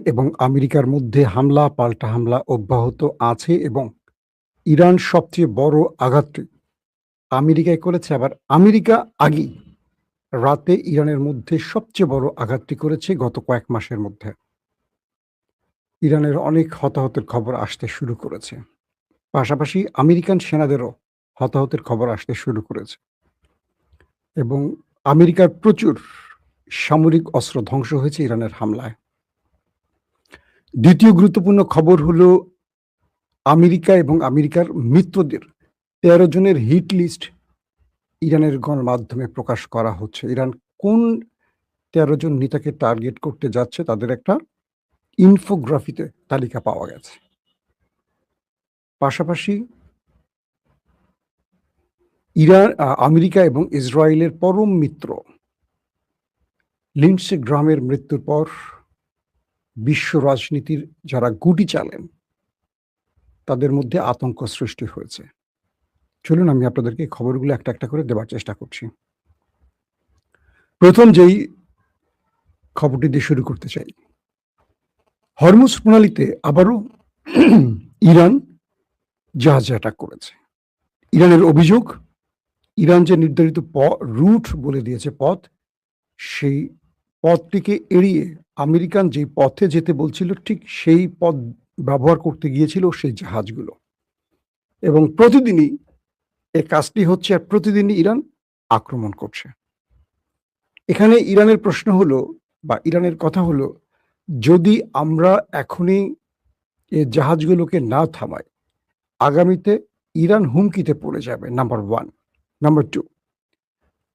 এবং আমেরিকার মধ্যে হামলা পাল্টা হামলা অব্যাহত আছে এবং ইরান সবচেয়ে বড় আঘাতটি আমেরিকায় করেছে। আবার আমেরিকা আগেই রাতে ইরানের মধ্যে সবচেয়ে বড় আঘাতটি করেছে গত কয়েক মাসের মধ্যে। ইরানের অনেক হতাহতের খবর আসতে শুরু করেছে। পাশাপাশি আমেরিকান সেনাদেরও হতাহতের খবর আসতে শুরু করেছে এবং আমেরিকার প্রচুর সামরিক অস্ত্র ধ্বংস হয়েছে ইরানের হামলায়। দ্বিতীয় গুরুত্বপূর্ণ খবর হলো আমেরিকা এবং আমেরিকার মিত্রদের ১৩ জনের হিট লিস্ট ইরানের গণমাধ্যমে প্রকাশ করা হচ্ছে। ইরান কোন ১৩ জন নেতাকে টার্গেট করতে যাচ্ছে তাদের একটা ইনফোগ্রাফিতে তালিকা পাওয়া গেছে। পাশাপাশি আমেরিকা এবং ইসরায়েলের পরম মিত্র লিন্ডসে গ্রাহামের মৃত্যুর পর বিশ্ব রাজনীতির যারা গুটি চালেন তাদের মধ্যে আতঙ্ক সৃষ্টি হয়েছে। চলুন আমি আপনাদেরকে খবরগুলো একটা একটা করে দেবার চেষ্টা করছি। প্রথম যেই খবরটি দিয়ে শুরু করতে চাই, হরমুজ প্রণালীতে আবারও ইরান জাহাজ অ্যাটাক করেছে। ইরানের অভিযোগ, ইরান যে নির্ধারিত রুট বলে দিয়েছে পথ, সেই পথটিকে এড়িয়ে আমেরিকান যেই পথে যেতে বলছিল ঠিক সেই পথ ব্যবহার করতে গিয়েছিল সেই জাহাজগুলো এবং প্রতিদিনই এই কাজটি হচ্ছে আর প্রতিদিনই ইরান আক্রমণ করছে। এখানে ইরানের প্রশ্ন হলো বা ইরানের কথা হলো, যদি আমরা এখনই এই জাহাজগুলোকে না থামাই আগামীতে ইরান হুমকিতে পড়ে যাবে, নাম্বার 1। নাম্বার 2,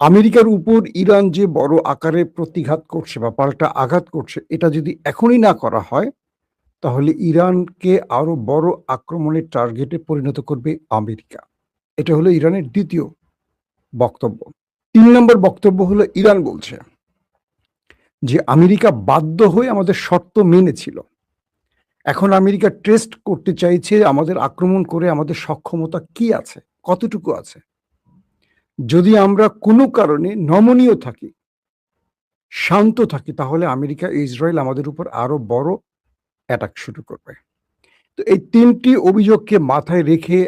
আমেরিকার উপর ইরান যে বড় আকারে প্রতিঘাত করছে বা পাল্টা আঘাত করছে, এটা যদি এখনই না করা হয় তাহলে ইরানকে আরো বড় আক্রমণের টার্গেটে পরিণত করবে আমেরিকা। এটা হলো ইরানের দ্বিতীয় বক্তব্য। 3 নম্বর বক্তব্য হলো, ইরান বলছে যে আমেরিকা বাধ্য হয়ে আমাদের শর্ত মেনেছিল, এখন আমেরিকা টেস্ট করতে চাইছে আমাদের আক্রমণ করে আমাদের সক্ষমতা কি আছে, কতটুকু আছে। যদি আমরা কোনো কারণে নমনীয় থাকি, শান্ত থাকি, তাহলে আমেরিকা ইসরায়েল আমাদের উপর আরো বড় অ্যাটাক শুরু করবে। তো এই 3টি অভিযোগকে মাথায় রেখে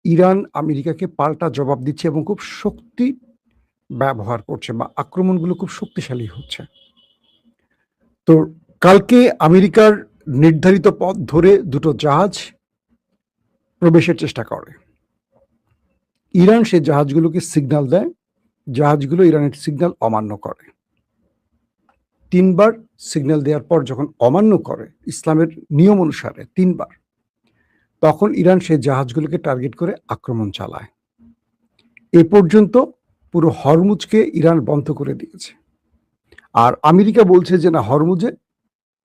ইরান আমেরিকাকে পাল্টা জবাব দিচ্ছে এবং খুব শক্তি ব্যবহার করছে বা আক্রমণগুলো খুব শক্তিশালী হচ্ছে। তো কালকে আমেরিকার নির্ধারিত পথ ধরে দুটো জাহাজ প্রবেশের চেষ্টা করে। ইরান সে জাহাজগুলোকে সিগন্যাল দেয়, জাহাজগুলো ইরানের সিগন্যাল অমান্য করে। 3 বার সিগন্যাল দেওয়ার পর যখন অমান্য করে ইসলামের নিয়ম অনুসারে 3 বার, তখন ইরান সেই জাহাজগুলোকে টার্গেট করে আক্রমণ চালায়। এ পর্যন্ত পুরো হরমুজকে ইরান বন্ধ করে দিয়েছে। আর আমেরিকা বলছে যে না, হরমুজে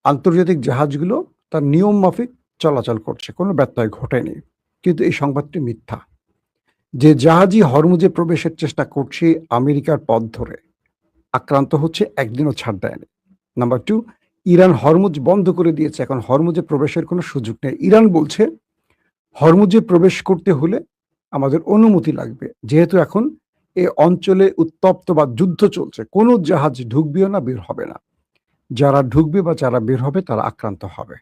আন্তর্জাতিক জাহাজগুলো তার নিয়ম মাফিক চলাচল করছে, কোনো ব্যত্যয় ঘটেনি। কিন্তু এই সংবাদটি মিথ্যা। যে জাহাজই হরমুজে প্রবেশের চেষ্টা করছে আমেরিকার পথ ধরে আক্রান্ত হচ্ছে, একদিনও ছাড় দেয়নি। নাম্বার 2, ইরান হরমুজ বন্ধ করে দিয়েছে, এখন হরমুজে প্রবেশের কোনো সুযোগ নেই। ইরান বলছে হরমুজে প্রবেশ করতে হলে আমাদের অনুমতি লাগবে, যেহেতু এখন এই অঞ্চলে উত্তপ্ত বা যুদ্ধ চলছে, কোনো জাহাজ ঢুকবেও না, বের হবে না। যারা ঢুকবে বা যারা বের হবে তারা আক্রান্ত হবে।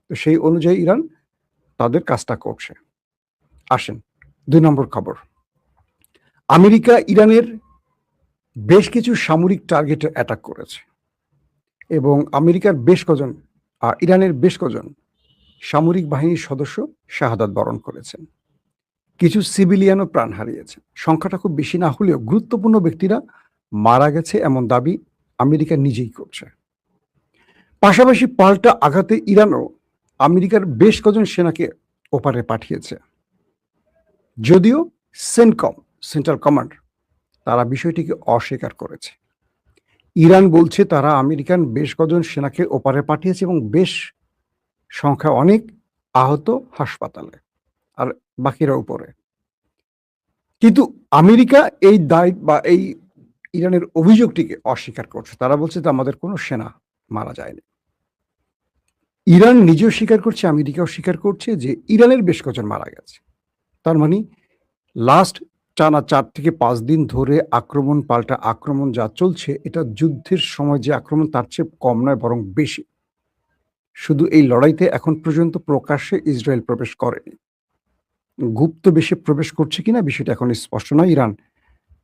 তো সেই অনুযায়ী ইরান তাদের কাজটা করছে। আসেন 2 নম্বর খবর, আমেরিকা ইরানের বেশ কিছু সামরিক টার্গেটে অ্যাটাক করেছে এবং আমেরিকার ইরানের বেশ কজন সামরিক বাহিনীর সদস্য শাহাদাত বরণ করেছেন। কিছু সিভিলিয়ানও প্রাণ হারিয়েছে। সংখ্যাটা খুব বেশি না হলেও গুরুত্বপূর্ণ ব্যক্তিরা মারা গেছে এমন দাবি আমেরিকা নিজেই করছে। পাশাপাশি পাল্টা আঘাতে ইরানও আমেরিকার বেশ কজন সেনাকে ওপারে পাঠিয়েছে, যদিও সেন্টকম, সেন্ট্রাল কমান্ড, তারা বিষয়টিকে অস্বীকার করেছে। ইরান বলছে তারা আমেরিকান বেশ কজন সেনাকে ওপারে পাঠিয়েছে এবং বেশ সংখ্যা অনেক আহত হাসপাতালে, আর বাকিরা উপরে। কিন্তু আমেরিকা এই দায় বা এই ইরানের অভিযোগটিকে অস্বীকার করছে। তারা বলছে যে আমাদের কোনো সেনা মারা যায়নি। ইরান নিজেও স্বীকার করছে, আমেরিকাও স্বীকার করছে যে ইরানের বেশ কজন মারা গেছে। তার মানে লাস্ট টানা 4 থেকে 5 দিন ধরে আক্রমণ পাল্টা আক্রমণ যা চলছে, এটা যুদ্ধের সময় যে আক্রমণ তার চেয়ে কম নয়, বরং বেশি। শুধু এই লড়াইতে এখন পর্যন্ত প্রকাশ্যে ইসরায়েল প্রবেশ করেনি। গুপ্ত বেশে প্রবেশ করছে কিনা বিষয়টা এখন স্পষ্ট নয়। ইরান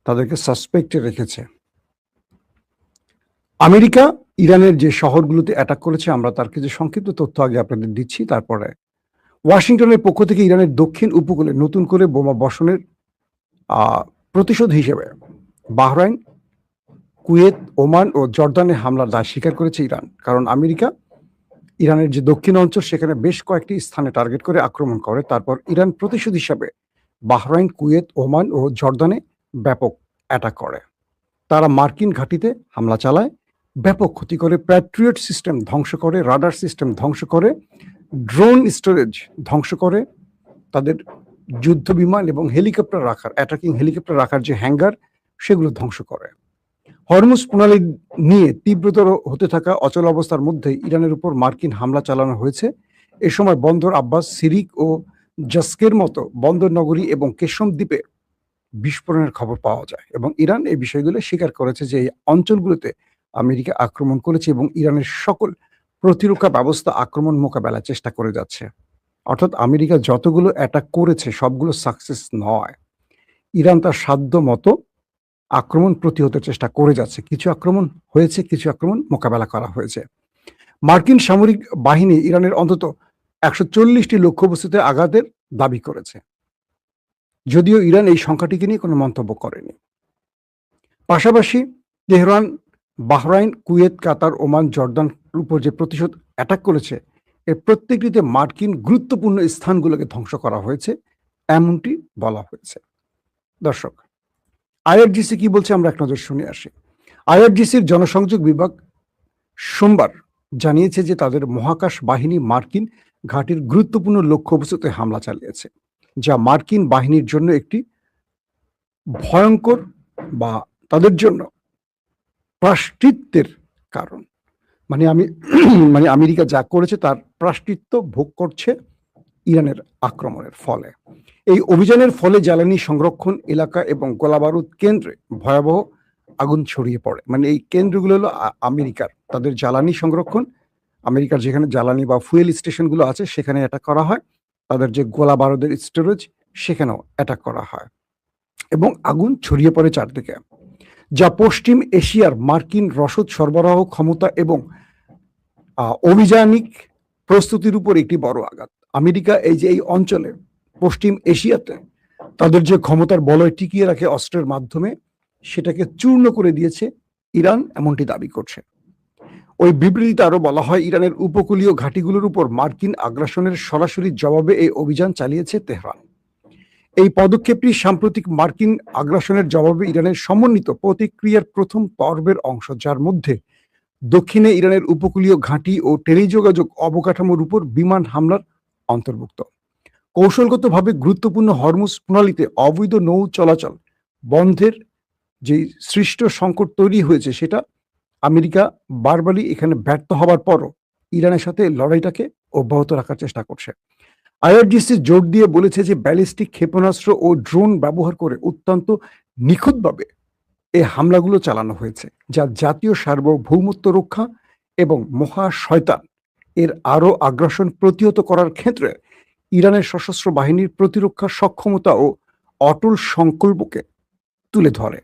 তাদেরকে সাসপেক্টে রেখেছে। আমেরিকা ইরানের যে শহরগুলোতে অ্যাটাক করেছে, আমরা তার কিছু সংক্ষিপ্ত তথ্য আগে আপনাদের দিচ্ছি। তারপরে ওয়াশিংটনের পক্ষ থেকে ইরানের দক্ষিণ উপকূলে নতুন করে বোমা বর্ষণের প্রতিশোধ হিসেবে বাহরাইন, কুয়েত, ওমান ও জর্দানে হামলার দায় স্বীকার করেছে ইরান। কারণ আমেরিকা ইরানের যে দক্ষিণ অঞ্চল সেখানে বেশ কয়েকটি স্থানে টার্গেট করে আক্রমণ করে। তারপর ইরান প্রতিশোধ হিসাবে বাহরাইন, কুয়েত, ওমান ও জর্দানে ব্যাপক অ্যাটাক করে। তারা মার্কিন ঘাঁটিতে হামলা চালায়, ব্যাপক ক্ষতি করে, প্যাট্রিয়ট সিস্টেম ধ্বংস করে, রাডার সিস্টেম ধ্বংস করে, ড্রোন স্টোরেজ ধ্বংস করে, তাদের যুদ্ধ বিমান এবং হেলিকপ্টার রাখার, অ্যাটাকিং হেলিকপ্টার রাখার যে হ্যাঙ্গার সেগুলো ধ্বংস করে। হরমুজ প্রণালী নিয়ে তীব্রতর হতে থাকা অচল অবস্থার মধ্যে ইরানের উপর মার্কিন হামলা চালানো হয়েছে। এ সময় বন্দর আব্বাস, সিরিক ও জাস্কের মতো বন্দর নগরী এবং কেশম দ্বীপে বিস্ফোরণের খবর পাওয়া যায় এবং ইরান এই বিষয়গুলো স্বীকার করেছে যে এই অঞ্চলগুলোতে আমেরিকা আক্রমণ করেছে এবং ইরানের সকল প্রতিরক্ষা ব্যবস্থা আক্রমণ মোকাবেলার চেষ্টা করে যাচ্ছে। অর্থাৎ আমেরিকা যতগুলো অ্যাটাক করেছে সবগুলো সাকসেস নয়। ইরান তার সাধ্য মতো আক্রমণ প্রতিহতের চেষ্টা করে যাচ্ছে। কিছু আক্রমণ হয়েছে, কিছু আক্রমণ মোকাবেলা করা হয়েছে। মার্কিন সামরিক বাহিনী ইরানের অন্তত 140টি লক্ষ্যবস্তুতে আঘাতের দাবি করেছে, যদিও ইরান এই সংখ্যাটিকে নিয়ে কোনো মন্তব্য করেনি। পাশাপাশি তেহরান, বাহরাইন, কুয়েত, কাতার, ওমান, জর্দান উপর যে প্রতিশোধ অ্যাটাক করেছে এর প্রত্যেকটিতে মার্কিন গুরুত্বপূর্ণ স্থানগুলোকে ধ্বংস করা হয়েছে এমনটি বলা হয়েছে। দর্শক, আইআরজিসি কি বলছে আমরা এক নজর শুনে আসি। আইআরজিসির জনসংযোগ বিভাগ সোমবার জানিয়েছে যে তাদের মহাকাশ বাহিনী মার্কিন ঘাঁটির গুরুত্বপূর্ণ লক্ষ্যবস্তুতে হামলা চালিয়েছে, যা মার্কিন বাহিনীর জন্য একটি ভয়ঙ্কর বা তাদের জন্য প্রায়শ্চিত্তের কারণ। মানে আমেরিকা যা করেছে তার প্রায়শ্চিত্ত ভোগ করছে ইরানের আক্রমণের ফলে। এই অভিযানের ফলে জ্বালানি সংরক্ষণ এলাকা এবং গোলাবারুদ কেন্দ্রে ভয়াবহ আগুন ছড়িয়ে পড়ে। মানে এই কেন্দ্রগুলো হলো আমেরিকার, তাদের জ্বালানি সংরক্ষণ, আমেরিকার যেখানে জ্বালানি বা ফুয়েল স্টেশনগুলো আছে সেখানে অ্যাটাক করা হয়, তাদের যে গোলা বারুদের স্টোরেজ সেখানেও অ্যাটাক করা হয় এবং আগুন ছড়িয়ে পড়ে চারদিকে, যা পশ্চিম এশিয়ার মার্কিন রসদ সরবরাহ ক্ষমতা এবং অভিযানিক প্রস্তুতির উপর একটি বড় আঘাত। আমেরিকা এই যে এই অঞ্চলে পশ্চিম এশিয়াতে তাদের যে ক্ষমতার বলয় টিকিয়ে রাখে অস্ত্রের মাধ্যমে, সেটাকে চূর্ণ করে দিয়েছে ইরান, এমনটি দাবি করছে। ওই বিবৃতিতে আরো বলা হয়, ইরানের উপকূলীয় ঘাঁটিগুলোর উপর মার্কিন আগ্রাসনের সরাসরি জবাবে এই অভিযান চালিয়েছে তেহরান। এই পদক্ষেপটি সাম্প্রতিক মার্কিন আগ্রাসনের জবাবে ইরানের সমন্বিত প্রতিক্রিয়ার প্রথম পর্বের অংশ, যার মধ্যে দক্ষিণে ইরানের উপকূলীয় ঘাঁটি ও টেলিযোগাযোগ অবকাঠামোর উপর বিমান হামলার অন্তর্ভুক্ত। কৌশলগতভাবে গুরুত্বপূর্ণ হরমুজ প্রণালীতে অবৈধ নৌ চলাচল বন্ধের যে সৃষ্ট সংকট তৈরি হয়েছে, সেটা আমেরিকা বারবারই এখানে ব্যর্থ হবার পরও ইরানের সাথে লড়াইটাকে অব্যাহত রাখার চেষ্টা করছে। আইআরজিসি জোর দিয়ে বলেছে যে ব্যালিস্টিক ক্ষেপণাস্ত্র ও ড্রোন ব্যবহার করে অত্যন্ত নিখুঁতভাবে এই হামলাগুলো চালানো হয়েছে, যা জাতীয় সার্বভৌমত্ব রক্ষা এবং মহা শয়তান এর আরও আগ্রাসন প্রতিহত করার ক্ষেত্রে ইরানের সশস্ত্র বাহিনীর প্রতিরক্ষা সক্ষমতা ও অটল সংকল্পকে তুলে ধরে।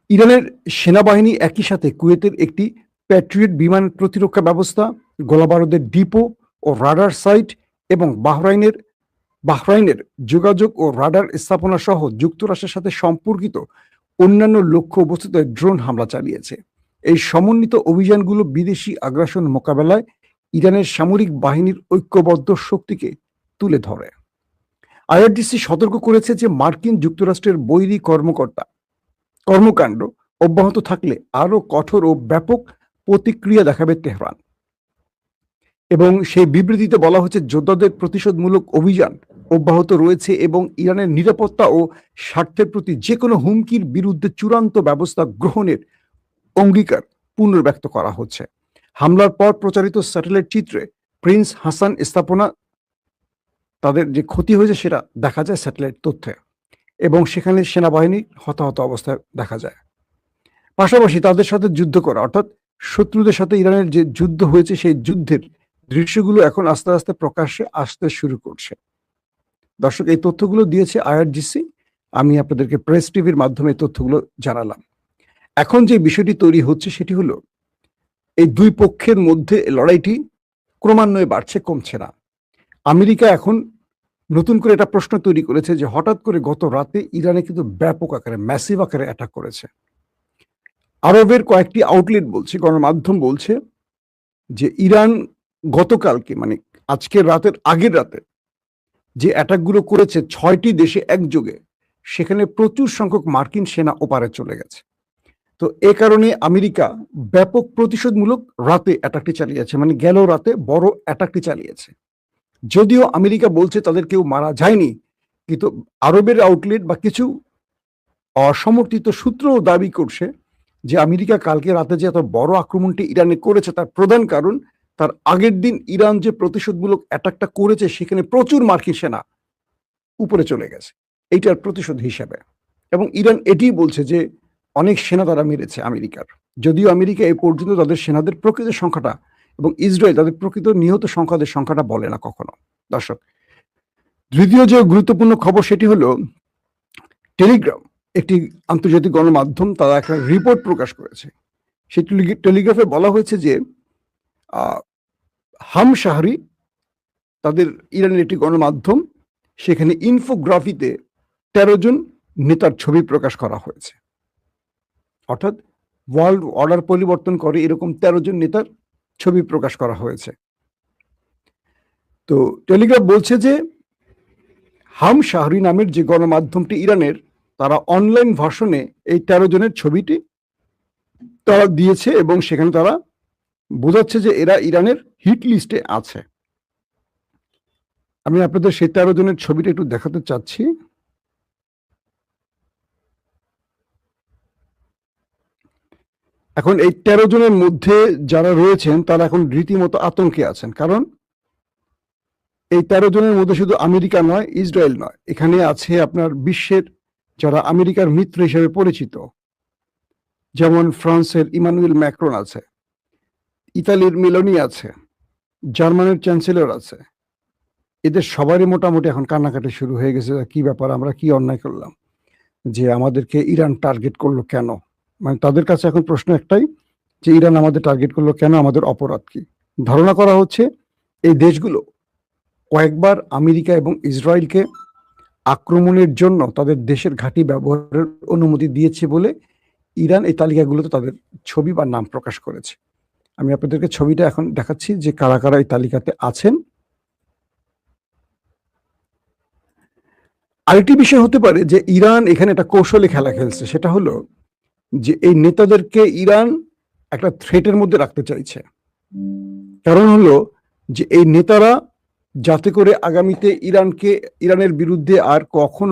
ইরানের সেনাবাহিনী একই সাথে কুয়েতের একটি প্যাট্রিয়ট বিমান প্রতিরক্ষা ব্যবস্থা, গোলাবারুদের ডিপো ও রাডার সাইট এবং বাহরাইনের যোগাযোগ ও রাডার স্থাপনা সহ যুক্তরাষ্ট্রের সাথে সম্পর্কিত অন্যান্য লক্ষ্য বস্তুতে ড্রোন হামলা চালিয়েছে। এই সমন্বিত অভিযানগুলো বিদেশি আগ্রাসন মোকাবেলায় ইরানের সামরিক বাহিনীর ঐক্যবদ্ধ শক্তিকে তুলে ধরে। আইআরজিসি সতর্ক করেছে যে মার্কিন যুক্তরাষ্ট্রের বৈরী কর্মকাণ্ড অব্যাহত থাকলে আরো কঠোর ও ব্যাপক প্রতিক্রিয়া দেখাবে তেহরান। এবং সেই বিবৃতিতে বলা হচ্ছে, যোদ্ধাদের প্রতিশোধমূলক অভিযান অব্যাহত রয়েছে এবং ইরানের নিরাপত্তা ও স্বার্থের প্রতি যে কোনো হুমকির বিরুদ্ধে চূড়ান্ত ব্যবস্থা গ্রহণের অঙ্গীকার পুনর্ব্যক্ত করা হচ্ছে। হামলার পর প্রচারিত স্যাটেলাইট চিত্রে প্রিন্স হাসান স্থাপনা, তাদের যে ক্ষতি হয়েছে সেটা দেখা যায় স্যাটেলাইট তথ্যে, এবং সেখানে সেনাবাহিনী হতাহত অবস্থায় দেখা যায়। পাশাপাশি তাদের সাথে যুদ্ধ করা, অর্থাৎ শত্রুদের সাথে ইরানের যে যুদ্ধ হয়েছে সেই যুদ্ধের দৃশ্যগুলো এখন আস্তে আস্তে প্রকাশ্যে আসতে শুরু করছে। দর্শক, এই তথ্যগুলো দিয়েছে আইআরজিসি। আমি আপনাদেরকে প্রেস টিভির মাধ্যমে এই তথ্যগুলো জানালাম। এখন যে বিষয়টি তৈরি হচ্ছে সেটি হলো, এই দুই পক্ষের মধ্যে লড়াইটি ক্রমান্বয়ে বাড়ছে, কমছে না। আমেরিকা এখন নতুন করে একটা প্রশ্ন তৈরি করেছে যে হঠাৎ করে গত রাতে ইরানে কিন্তু ব্যাপক আকারে, ম্যাসিভ আকারে অ্যাটাক করেছে। আরবের কয়েকটি আউটলেট বলছে, গণমাধ্যম বলছে যে ইরান গতকালকে, মানে আজকের রাতের আগের রাতে যে অ্যাটাকগুলো করেছে 6টি দেশে একযোগে, সেখানে প্রচুর সংখ্যক মার্কিন সেনা ওপারে চলে গেছে। তো এ কারণে আমেরিকা ব্যাপক প্রতিশোধমূলক রাতে অ্যাটাকটি চালিয়েছে, মানে গেল রাতে বড় অ্যাটাকটি চালিয়েছে। যদিও আমেরিকা বলছে তাদের কেউ মারা যায়নি, কিন্তু আরবের আউটলেট বা কিছু অসমর্থিত সূত্রও দাবি করছে যে আমেরিকা কালকে রাতে যে এত বড় আক্রমণটি ইরানে করেছে তার প্রধান কারণ তার আগের দিন ইরান যে প্রতিশোধমূলক অ্যাটাকটা করেছে সেখানে প্রচুর মার্কিন সেনা উপরে চলে গেছে, এইটার প্রতিশোধ হিসাবে। এবং ইরান এটিই বলছে যে অনেক সেনা তারা মেরেছে আমেরিকার। যদিও আমেরিকা এই পর্যন্ত তাদের সেনাদের প্রকৃত সংখ্যাটা এবং ইসরায়েল তাদের প্রকৃত নিহত সংখ্যাটা বলে না কখনো। দর্শক, দ্বিতীয় যে গুরুত্বপূর্ণ খবর সেটি হলো, টেলিগ্রাম একটি আন্তর্জাতিক গণমাধ্যম, তারা একটা রিপোর্ট প্রকাশ করেছে। সেই টেলিগ্রাফে বলা হয়েছে যে হাম শাহরি, তাদের ইরানের একটি গণমাধ্যম, সেখানে ইনফোগ্রাফিতে 13 জন নেতার ছবি প্রকাশ করা হয়েছে। অর্থাৎ ওয়ার্ল্ড অর্ডার পরিবর্তন করে এরকম 13 জন নেতার ছবি প্রকাশ করা হয়েছে। তো টেলিগ্রাফ বলছে যে হাম শাহরি নামের যে গণমাধ্যমটি ইরানের, তারা অনলাইন ভার্সনে এই 13 জনের ছবিটি তারা দিয়েছে এবং সেখানে তারা বোঝাচ্ছে যে এরা ইরানের হিট লিস্টে আছে। আমি আপনাদের সেই 13 জনের ছবিটা একটু দেখাতে চাচ্ছি। এখন এই 13 জনের মধ্যে যারা রয়েছেন তারা এখন রীতিমতো আতঙ্কে আছেন, কারণ এই 13 জনের মধ্যে শুধু আমেরিকা নয়, ইসরায়েল নয়, এখানে আছে আপনার বিশ্বের যারা আমেরিকার মিত্র হিসেবে পরিচিত, যেমন ফ্রান্সের ইমানুয়েল ম্যাক্রন আছে, ইতালির মেলোনি আছে, জার্মানির চ্যান্সেলর আছে। এদের সবারই মোটামুটি এখন কান্নাকাটি শুরু হয়ে গেছে, কি ব্যাপার, আমরা কি অন্যায় করলাম যে আমাদেরকে ইরান টার্গেট করলো কেন। মানে তাদের কাছে এখন প্রশ্ন একটাই যে ইরান আমাদের টার্গেট করলো কেন, আমাদের অপরাধ কি। ধারণা করা হচ্ছে এই দেশগুলো কয়েকবার আমেরিকা এবং ইসরায়েলকে আক্রমণের জন্য তাদের দেশের ঘাঁটি ব্যবহারের অনুমতি দিয়েছে বলে ইরান এই তালিকাগুলোতে তাদের ছবি বা নাম প্রকাশ করেছে। আমি আপনাদেরকে ছবিটা এখন দেখাচ্ছি যে কারা কারা এই তালিকাতে আছেন। আরেকটি বিষয় হতে পারে যে ইরান এখানে একটা কৌশলে খেলা খেলছে, সেটা হলো যে এই নেতাদেরকে ইরান একটা থ্রেটের মধ্যে রাখতে চাইছে। কারণ হলো যে এই নেতারা যাতে করে আগামীতে ইরানের বিরুদ্ধে আর কখনো